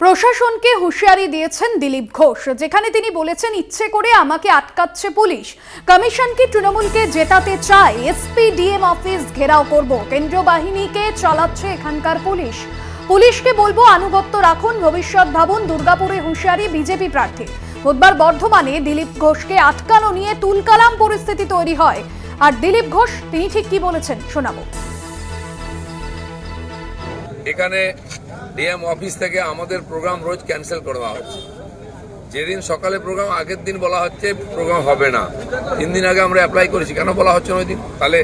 প্রশাসনকে হুঁশিয়ারি দিয়েছেন দিলীপ ঘোষ, যেখানে তিনি বলেছেন ইচ্ছে করে আমাকে আটকাচ্ছে পুলিশ। কমিশনকে তৃণমূলকে জেতাতে চায়, এসপি ডিএম অফিস ঘেরাও করব, কেন্দ্রীয় বাহিনীকে চালাচ্ছে এখানকার পুলিশ। পুলিশকে বলবো আনুগত্য রাখুন, ভবিষ্যৎ ভাবুন। দুর্গাপুরে হুঁশিয়ারি বিজেপি প্রার্থী। বুধবার বর্ধমানে দিলীপ ঘোষকে আটকানো নিয়ে তুলকালাম পরিস্থিতি তৈরি হয়। আর দিলীপ ঘোষ তিনি ঠিক কি বলেছেন শোনাবো। এখানে ডিএম অফিস থেকে আমাদের প্রোগ্রাম রোজ ক্যান্সেল করে দেওয়া হচ্ছে। যেদিন সকালে প্রোগ্রাম, আগের দিন বলা হচ্ছে প্রোগ্রাম হবে না। 3 দিন আগে আমরা অ্যাপ্লাই করেছি, কেন বলা হচ্ছে না ওই দিন? তাহলে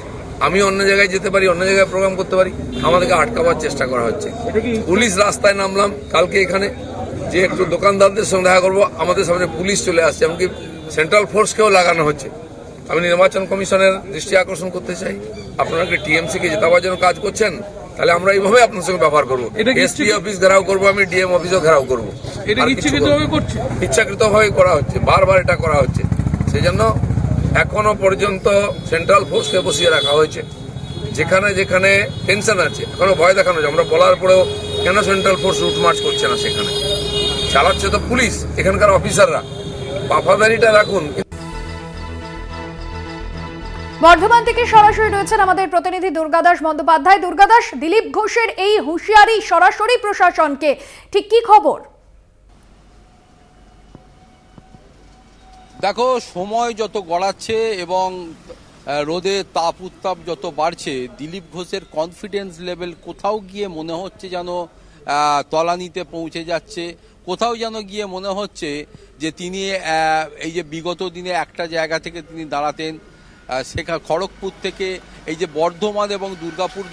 আমি অন্য জায়গায় যেতে পারি, অন্য জায়গায় প্রোগ্রাম করতে পারি, আমাদেরকে আটকাবার চেষ্টা করা হচ্ছে। পুলিশ রাস্তায় নামলাম কালকে এখানে, যে একটু দোকানদারদের সঙ্গে দেখা করবো, আমাদের সামনে পুলিশ চলে আসছে, এমনকি সেন্ট্রাল ফোর্সকেও লাগানো হচ্ছে। আমি নির্বাচন কমিশনের দৃষ্টি আকর্ষণ করতে চাই, আপনারা কি টিএমসি কে জেতাবার জন্য কাজ করছেন? তাহলে আমরা এইভাবে আপনার সঙ্গে ব্যবহার করবো। এসপি অফিস ঘেরাও করবো, আমি ডিএম অফিসও ঘেরাও করবো। ইচ্ছাকৃতভাবে করা হচ্ছে, বারবার এটা করা হচ্ছে। সেই জন্য এখনো পর্যন্ত সেন্ট্রাল ফোর্সকে বসিয়ে রাখা হয়েছে। যেখানে যেখানে টেনশন আছে, এখনো ভয় দেখানো হচ্ছে। আমরা বলার পরেও কেন সেন্ট্রাল ফোর্স রুট মার্চ করছে না? সেখানে চালাচ্ছে তো পুলিশ, এখানকার অফিসাররা। বাফাদারিটা রাখুন। বর্ধমান থেকে সরাসরি রয়েছেন আমাদের প্রতিনিধি দুর্গাদাস বন্দ্যোপাধ্যায়। দুর্গাদাস, দিলীপ ঘোষের এই হুঁশিয়ারি সরাসরি প্রশাসনকে, ঠিক কি খবর? দেখো, সময় যত গড়াচ্ছে এবং রোদের তাপ উত্তাপ যত বাড়ছে, দিলীপ ঘোষের কনফিডেন্স লেভেল কোথাও গিয়ে মনে হচ্ছে যেন তলানিতে পৌঁছে যাচ্ছে। কোথাও যেন গিয়ে মনে হচ্ছে যে তিনি এই যে বিগত দিনে একটা জায়গা থেকে তিনি দাঁড়াতেন, সেখানে খড়গপুর থেকে এই যে বর্ধমান এবং দুর্গাপুর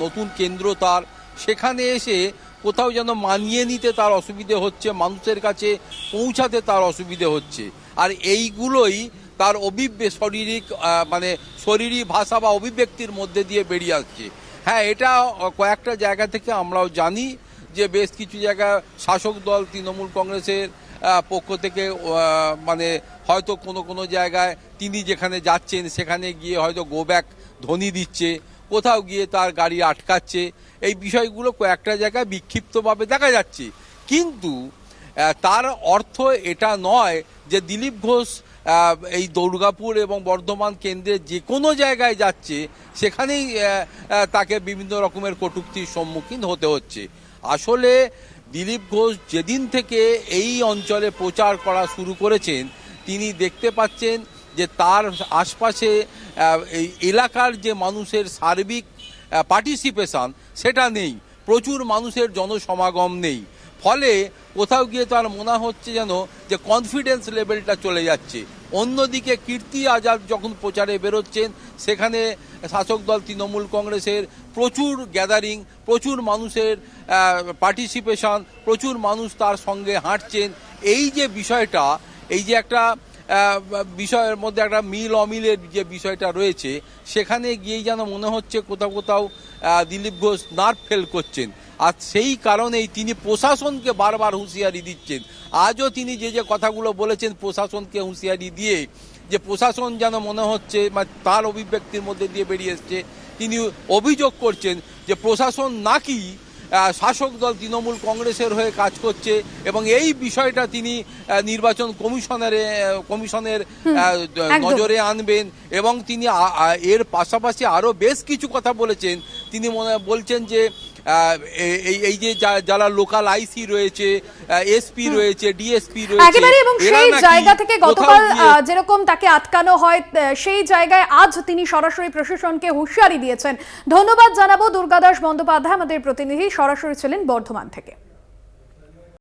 নতুন কেন্দ্র তার, সেখানে এসে কোথাও যেন মানিয়ে নিতে তার অসুবিধে হচ্ছে, মানুষের কাছে পৌঁছাতে তার অসুবিধে হচ্ছে। আর এইগুলোই তার শরীরী ভাষা বা অভিব্যক্তির মধ্যে দিয়ে বেরিয়ে আসছে। হ্যাঁ, এটা কয়েকটা জায়গা থেকে আমরাও জানি যে বেশ কিছু জায়গা শাসক দল তৃণমূল কংগ্রেসের পক্ষ থেকে হয়তো কোনো জায়গায় তিনি যেখানে যাচ্ছেন সেখানে গিয়ে হয়তো গো ব্যাক ধ্বনি দিচ্ছে, কোথাও গিয়ে তার গাড়ি আটকাচ্ছে। এই বিষয়গুলো কয়েকটা জায়গায় বিক্ষিপ্তভাবে দেখা যাচ্ছে। কিন্তু তার অর্থ এটা নয় যে দিলীপ ঘোষ এই দুর্গাপুর এবং বর্ধমান কেন্দ্রের যে কোনো জায়গায় যাচ্ছে সেখানেই তাকে বিভিন্ন রকমের কটূক্তির সম্মুখীন হতে হচ্ছে। আসলে দিলীপ ঘোষ যেদিন থেকে এই অঞ্চলে প্রচার করা শুরু করেছেন, তিনি দেখতে পাচ্ছেন যে তার আশপাশে এই এলাকার যে মানুষের সার্বিক পার্টিসিপেশন সেটা নেই, প্রচুর মানুষের জনসমাগম নেই। ফলে কোথাও গিয়ে তার মনে হচ্ছে যেন যে কনফিডেন্স লেভেলটা চলে যাচ্ছে। অন্যদিকে কীর্তি আজাদ যখন প্রচারে বেরোচ্ছেন, সেখানে শাসক দল তৃণমূল কংগ্রেসের প্রচুর গ্যাদারিং, প্রচুর মানুষের পার্টিসিপেশন, প্রচুর মানুষ তার সঙ্গে হাঁটছেন। এই যে বিষয়টা, এই যে একটা বিষয়ের মধ্যে একটা মিল অমিলের যে বিষয়টা রয়েছে, সেখানে গিয়েই যেন মনে হচ্ছে কোথাও কোথাও দিলীপ ঘোষ নার্ভ ফেল করছেন। আর সেই কারণেই তিনি প্রশাসনকে বারবার হুঁশিয়ারি দিচ্ছেন। আজও তিনি যে কথাগুলো বলেছেন প্রশাসনকে হুঁশিয়ারি দিয়ে, যে প্রশাসন যেন মনে হচ্ছে তার অভিব্যক্তির মধ্যে দিয়ে বেরিয়ে এসছে, তিনি অভিযোগ করছেন যে প্রশাসন নাকি শাসক দল তৃণমূল কংগ্রেসের হয়ে কাজ করছে এবং এই বিষয়টা তিনি নির্বাচন কমিশনের নজরে আনবেন। এবং তিনি এর পাশাপাশি আরও বেশ কিছু কথা বলেছেন। তিনি বলছেন যে এই যে যারা লোকাল আইসি রয়েছে, এসপি রয়েছে, ডিএসপি রয়েছে, এবং সেই জায়গা থেকে গতকাল যেরকম তাকে আটকানো হয়, সেই জায়গায় আজ তিনি সরাসরি প্রশাসনকে হুঁশিয়ারি দিয়েছেন। ধন্যবাদ জানাবো দুর্গাদাস বন্দ্যোপাধ্যায়, আমাদের প্রতিনিধি সরাসরি ছিলেন বর্ধমান থেকে।